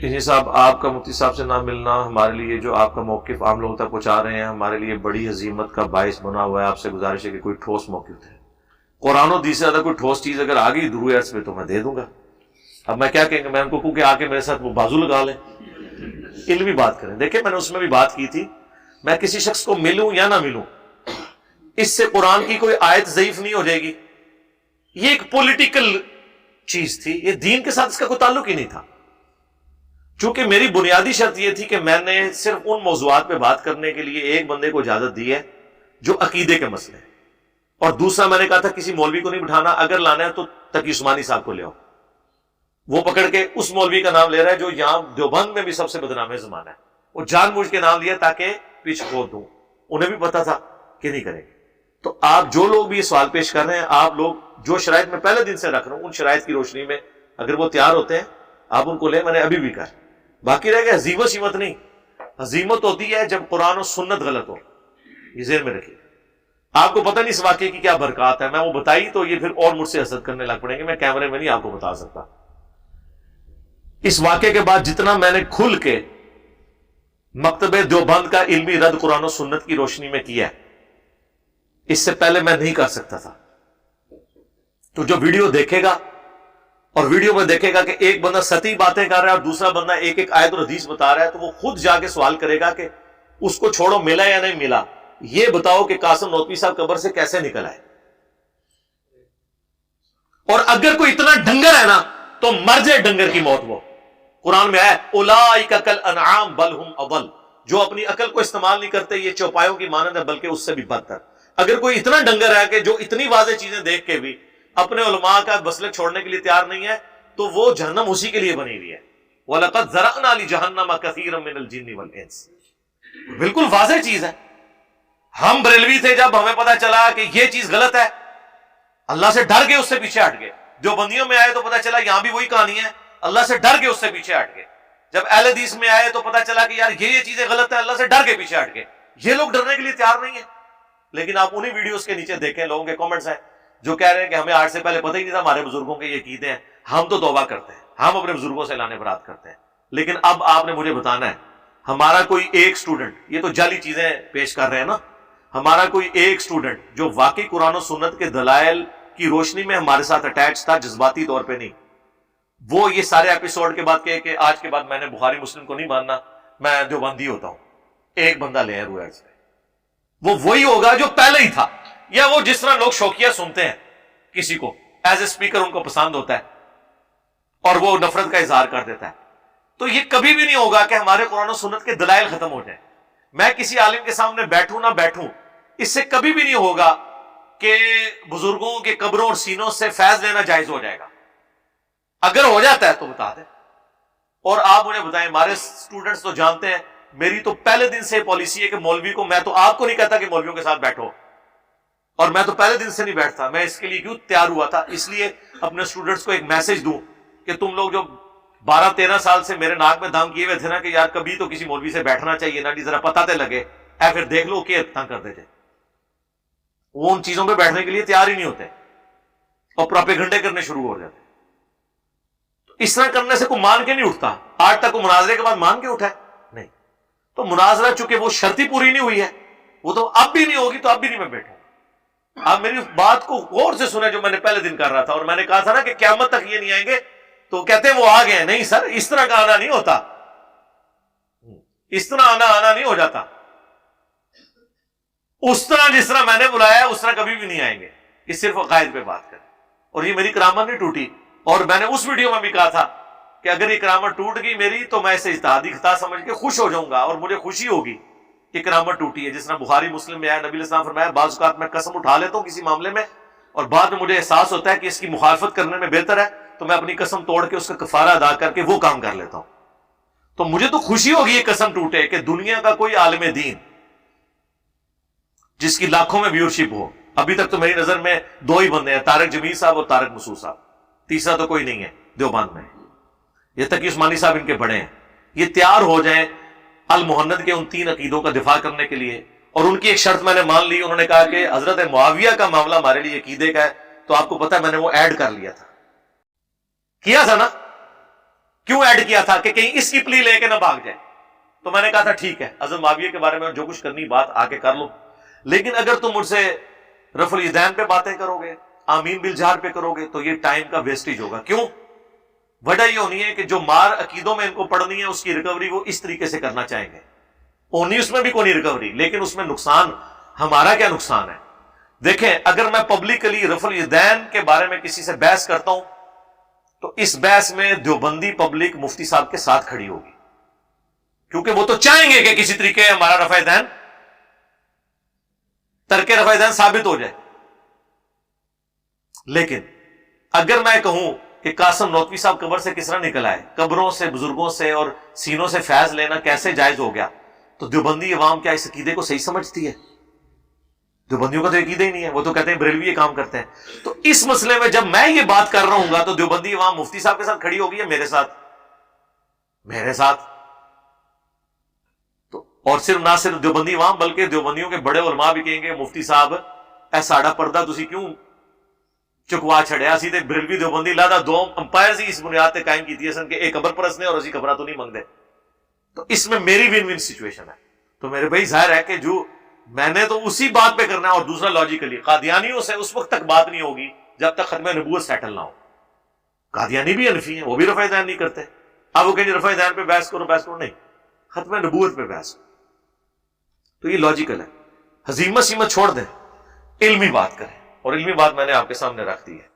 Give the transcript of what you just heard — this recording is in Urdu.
جی صاحب، آپ کا مفتی صاحب سے نہ ملنا ہمارے لیے، جو آپ کا موقف عام لوگوں تک پہنچا رہے ہیں، ہمارے لیے بڑی ہزیمت کا باعث بنا ہوا ہے۔ آپ سے گزارش ہے کہ کوئی ٹھوس موقف ہے، قرآن و حدیث سے زیادہ کوئی ٹھوس چیز اگر آ گئی دروع عرض پہ تو میں دے دوں گا۔ اب میں کیا کہیں گا، میں ان کو کہوں کہ آ کے میرے ساتھ وہ بازو لگا لیں، علمی بات کریں۔ دیکھیں میں نے اس میں بھی بات کی تھی، میں کسی شخص کو ملوں یا نہ ملوں، اس سے قرآن کی کوئی آیت ضعیف نہیں ہو جائے گی۔ یہ ایک پولیٹیکل چیز تھی، یہ دین کے ساتھ اس کا کوئی تعلق ہی نہیں تھا۔ چونکہ میری بنیادی شرط یہ تھی کہ میں نے صرف ان موضوعات پہ بات کرنے کے لیے ایک بندے کو اجازت دی ہے جو عقیدے کے مسئلے ہیں، اور دوسرا میں نے کہا تھا کسی مولوی کو نہیں بٹھانا، اگر لانا ہے تو تقی عثمانی صاحب کو لے آؤ۔ وہ پکڑ کے اس مولوی کا نام لے رہا ہے جو یہاں دیوبند میں بھی سب سے بدنام زمانہ ہے، وہ جان بوجھ کے نام لیا تاکہ پیچھے کھود دوں، انہیں بھی پتا تھا کہ نہیں کریں گے۔ تو آپ جو لوگ بھی یہ سوال پیش کر رہے ہیں، آپ لوگ جو شرائط میں پہلے دن سے رکھ رہا ہوں، ان شرائط کی روشنی میں اگر وہ تیار ہوتے ہیں آپ ان کو لیں۔ میں نے ابھی بھی کہا، باقی رہ گیا حزیمت شیمت نہیں، حزیمت ہوتی ہے جب قرآن و سنت غلط ہو، یہ ذہن میں رکھیے۔ آپ کو پتہ نہیں اس واقعے کی کیا برکات ہے، میں وہ بتائی تو یہ پھر اور مجھ سے حسد کرنے لگ پڑیں گے، میں کیمرے میں نہیں آپ کو بتا سکتا۔ اس واقعے کے بعد جتنا میں نے کھل کے مکتبہ دیوبند کا علمی رد قرآن و سنت کی روشنی میں کیا ہے، اس سے پہلے میں نہیں کر سکتا تھا۔ تو جو ویڈیو دیکھے گا اور ویڈیو میں دیکھے گا کہ ایک بندہ سطحی باتیں کر رہا ہے اور دوسرا بندہ ایک ایک آیت اور حدیث بتا رہا ہے، تو وہ خود جا کے سوال کرے گا کہ اس کو چھوڑو، ملا یا نہیں ملا، یہ بتاؤ کہ قاسم نوتوی صاحب قبر سے کیسے نکل آئے۔ اور اگر کوئی اتنا ڈنگر ہے نا تو مر جائے ڈنگر کی موت۔ وہ قرآن میں ہے اولئک کالانعام بل ہم اضل، جو اپنی عقل کو استعمال نہیں کرتے یہ چوپایوں کی مانند ہے بلکہ اس سے بھی بدتر۔ اگر کوئی اتنا ڈنگر ہے کہ جو اتنی واضح چیزیں دیکھ کے بھی اپنے علماء کا مسلک چھوڑنے کے لیے تیار نہیں ہے، تو وہ جہنم اسی کے لیے بنی ہوئی ہے۔ وَلَقَدْ ذَرَأْنَا لِجَهَنَّمَ كَثِيرًا مِنَ الْجِنِّ وَالْإِنسِ، بالکل واضح چیز ہے۔ ہم بریلوی تھے، جب ہمیں پتا چلا کہ یہ چیز غلط ہے اللہ سے ڈر کے اس سے پیچھے ہٹ گئے۔ جو بندیوں میں آئے تو پتا چلا یہاں بھی وہی کہانی ہے، اللہ سے ڈر کے اس سے پیچھے ہٹ گئے۔ جب اہل حدیث میں آئے تو پتا چلا کہ یار یہ چیزیں غلط ہیں، اللہ سے ڈر کے پیچھے ہٹ گئے۔ یہ لوگ ڈرنے کے لیے تیار نہیں ہیں۔ لیکن آپ انہی ویڈیوز کے نیچے دیکھیں، لوگوں کے کامنٹس ہیں جو کہہ رہے ہیں کہ ہمیں آج سے پہلے پتہ ہی نہیں تھا ہمارے بزرگوں کے یہ عقیدے ہیں، ہم تو توبہ کرتے ہیں، ہم اپنے بزرگوں سے لانے برات کرتے ہیں۔ لیکن اب آپ نے مجھے بتانا ہے، ہمارا کوئی ایک سٹوڈنٹ، یہ تو جعلی چیزیں پیش کر رہے ہیں نا، ہمارا کوئی ایک سٹوڈنٹ جو واقعی قرآن و سنت کے دلائل کی روشنی میں ہمارے ساتھ اٹیچ تھا، جذباتی طور پہ نہیں، وہ یہ سارے ایپیسوڈ کے بعد کہے کہ آج کے بعد میں نے بخاری مسلم کو نہیں ماننا، میں دیوبندی ہوتا ہوں، ایک بندہ لے آئے روح سے، وہ وہی ہوگا جو پہلے ہی تھا، یا وہ جس طرح لوگ شوقیہ سنتے ہیں کسی کو ایز اے اسپیکر ان کو پسند ہوتا ہے اور وہ نفرت کا اظہار کر دیتا ہے، تو یہ کبھی بھی نہیں ہوگا کہ ہمارے قرآن و سنت کے دلائل ختم ہو جائیں۔ میں کسی عالم کے سامنے بیٹھوں نہ بیٹھوں، اس سے کبھی بھی نہیں ہوگا کہ بزرگوں کے قبروں اور سینوں سے فیض لینا جائز ہو جائے گا۔ اگر ہو جاتا ہے تو بتا دیں، اور آپ مجھے بتائیں، ہمارے سٹوڈنٹس تو جانتے ہیں میری تو پہلے دن سے پالیسی ہے کہ مولوی کو، میں تو آپ کو نہیں کہتا کہ مولویوں کے ساتھ بیٹھو، اور میں تو پہلے دن سے نہیں بیٹھتا۔ میں اس کے لیے کیوں تیار ہوا تھا، اس لیے اپنے سٹوڈنٹس کو ایک میسج دوں کہ تم لوگ جو 12-13 سال سے میرے ناک میں دام کیے ہوئے تھے نا کہ یار کبھی تو کسی مولوی سے بیٹھنا چاہیے نا، ذرا پتہ تے لگے، اے پھر دیکھ لو کہ تنگ کر دیتے، وہ ان چیزوں پہ بیٹھنے کے لیے تیار ہی نہیں ہوتے اور پروپیگنڈے کرنے شروع ہو جاتے۔ تو اس طرح کرنے سے کوئی مان کے نہیں اٹھتا۔ آج تک وہ مناظرے کے بعد مان کے اٹھا ہے؟ نہیں۔ تو مناظرہ چونکہ وہ شرط ہی پوری نہیں ہوئی ہے، وہ تو اب بھی نہیں ہوگی، تو اب بھی نہیں میں بیٹھوں۔ آپ میری بات کو غور سے سنیں جو میں نے پہلے دن کر رہا تھا، اور میں نے کہا تھا نا کہ قیامت تک یہ نہیں آئیں گے، تو کہتے ہیں وہ آ گئے ہیں۔ نہیں سر، اس طرح کا آنا نہیں ہوتا، اس طرح آنا نہیں ہو جاتا، اس طرح جس طرح میں نے بلایا ہے اس طرح کبھی بھی نہیں آئیں گے۔ یہ صرف عقائد پہ بات کریں، اور یہ میری کرامت نہیں ٹوٹی، اور میں نے اس ویڈیو میں بھی کہا تھا کہ اگر یہ کرامت ٹوٹ گئی میری تو میں اسے اجتہادی خطا سمجھ کے خوش ہو جاؤں گا، اور مجھے خوشی ہوگی کہ کرامت ٹوٹی ہے۔ جس طرح بخاری مسلم میں آیا، نبی علیہ السلام فرمایا بعض اوقات میں قسم اٹھا لیتا ہوں کسی معاملے میں، اور بعد میں مجھے احساس ہوتا ہے کہ اس کی مخالفت کرنے میں بہتر ہے، تو میں اپنی قسم توڑ کے اس کا کفارہ ادا کر کے وہ کام کر لیتا ہوں۔ تو مجھے تو خوشی ہوگی یہ قسم ٹوٹے کہ دنیا کا کوئی عالم دین جس کی لاکھوں میں ویورشپ ہو، ابھی تک تو میری نظر میں 2 ہی بندے ہیں، طارق جمیل صاحب اور طارق مسعود صاحب، تیسرا تو کوئی نہیں ہے دیوبند میں، یہ تقی عثمانی صاحب ان کے بڑے ہیں، یہ تیار ہو جائیں المحند کے ان 3 عقیدوں کا دفاع کرنے کے لیے۔ اور ان کی ایک شرط میں نے مان لی، انہوں نے کہا کہ حضرت معاویہ کا معاملہ ہمارے لیے عقیدے کا ہے، تو آپ کو پتا ہے میں نے وہ ایڈ کر لیا تھا، کیا تھا نا، کیوں ایڈ کیا تھا؟ کہ کہیں اس کی پلی لے کے نہ بھاگ جائے. تو میں نے کہا تھا ٹھیک ہے حضرت معاویہ کے بارے میں جو کچھ کرنی بات آ کے کر لو، لیکن اگر تم مجھ سے رفع الیدین پہ باتیں کرو گے، آمین بالجہر پہ کرو گے، تو یہ ٹائم کا ویسٹیج ہوگا. کیوں؟ وجہ یہ ہونی ہے کہ جو مار عقیدوں میں ان کو پڑھنی ہے اس کی ریکوری وہ اس طریقے سے کرنا چاہیں گے. ہونی اس میں بھی کوئی نہیں ریکوری، لیکن اس میں نقصان ہمارا کیا نقصان ہے؟ دیکھیں اگر میں پبلکلی رفع الیدین کے بارے میں کسی سے بحث کرتا ہوں تو اس بحث میں دیوبندی پبلک مفتی صاحب کے ساتھ کھڑی ہوگی، کیونکہ وہ تو چاہیں گے کہ کسی طریقے ہمارا رفع الیدین، ترک رفع الیدین ثابت ہو جائے. لیکن اگر میں کہوں کہ قاسم نوتوی صاحب قبر سے کس طرح نکل آئے، قبروں سے، بزرگوں سے اور سینوں سے فیض لینا کیسے جائز ہو گیا، تو دیوبندی عوام کیا اس عقیدے کو صحیح سمجھتی ہے؟ دیوبندیوں کا تو عقیدہ ہی نہیں ہے، وہ تو کہتے ہیں بریلوی یہ کام کرتے ہیں. تو اس مسئلے میں جب میں یہ بات کر رہا ہوں گا تو دیوبندی عوام مفتی صاحب کے ساتھ کھڑی ہوگی یا میرے ساتھ. تو اور صرف نہ صرف دیوبندی عوام بلکہ دیوبندیوں کے بڑے علماء بھی کہیں گے مفتی صاحب اے ساڑا پردہ تسی کیوں چکوا چھڑیا، اسی تے بریلوی دیوبندی لادا دو امپائر سی اس بنیاد تے قائم کی سن کہ ایک قبر پرست نے اور اسی قبرہ تو نہیں منگ دے. تو اس میں میری ون ون سچویشن ہے. تو میرے بھائی ظاہر ہے کہ جو میں نے تو اسی بات پہ کرنا ہے. اور دوسرا لاجیکلی قادیانیوں سے اس وقت تک بات نہیں ہوگی جب تک ختم نبوت سیٹل نہ ہو. قادیانی بھی حنفی ہیں، وہ بھی رفع الیدین نہیں کرتے. اب وہ کہیں رفع الیدین پہ بحث کرو نہیں، ختم نبوت پہ بحث. تو یہ لاجیکل ہے. حزیمت سیمت چھوڑ دیں، علمی بات کریں، اور علمی بات میں نے آپ کے سامنے رکھ دی ہے.